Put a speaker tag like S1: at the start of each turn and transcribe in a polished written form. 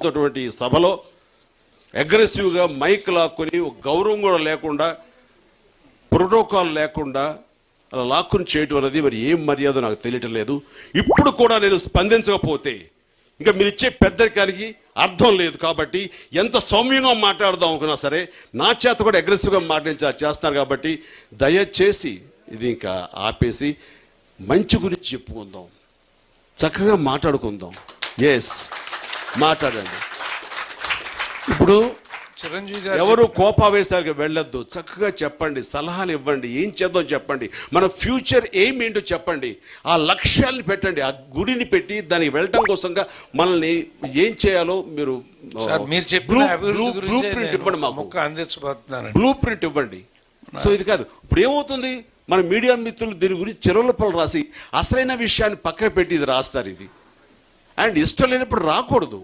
S1: అటువంటి సభలో అగ్రెసివ్గా మైక్ లాక్కుని గౌరవం కూడా లేకుండా ప్రోటోకాల్ లేకుండా అలా లాక్కుని చేయటం అనేది మరి ఏం మర్యాద నాకు తెలియటం లేదు. ఇప్పుడు కూడా నేను స్పందించకపోతే ఇంకా మీరు ఇచ్చే పెద్దరికానికి అర్థం లేదు. కాబట్టి ఎంత సౌమ్యంగా మాట్లాడదాం అనుకున్నా సరే నా చేత కూడా అగ్రెసివ్గా చేస్తున్నారు. కాబట్టి దయచేసి ఇది ఇంకా ఆపేసి మంచి గురించి చెప్పుకుందాం, చక్కగా మాట్లాడుకుందాం. ఎస్, మాట్లాడండి. ఇప్పుడు
S2: చిరంజీవి గారు
S1: ఎవరు కోపావేశాలకు వెళ్ళొద్దు, చక్కగా చెప్పండి, సలహాలు ఇవ్వండి, ఏం చేద్దాం చెప్పండి, మన ఫ్యూచర్ ఎయిమ్ ఏంటో చెప్పండి, ఆ లక్ష్యాలను పెట్టండి, ఆ గుడిని పెట్టి దానికి వెళ్ళటం కోసంగా మనల్ని ఏం చేయాలో మీరు బ్లూ ప్రింట్ ఇవ్వండి, మాకు బ్లూ ప్రింట్ ఇవ్వండి. సో ఇది కాదు. ఇప్పుడు ఏమవుతుంది, మన మీడియా మిత్రులు దీని గురించి చెరువులపలు రాసి అసలైన విషయాన్ని పక్కన పెట్టి ఇది రాస్తారు. ఇది అండ్ ఇష్టం లేనప్పుడు రాకూడదు.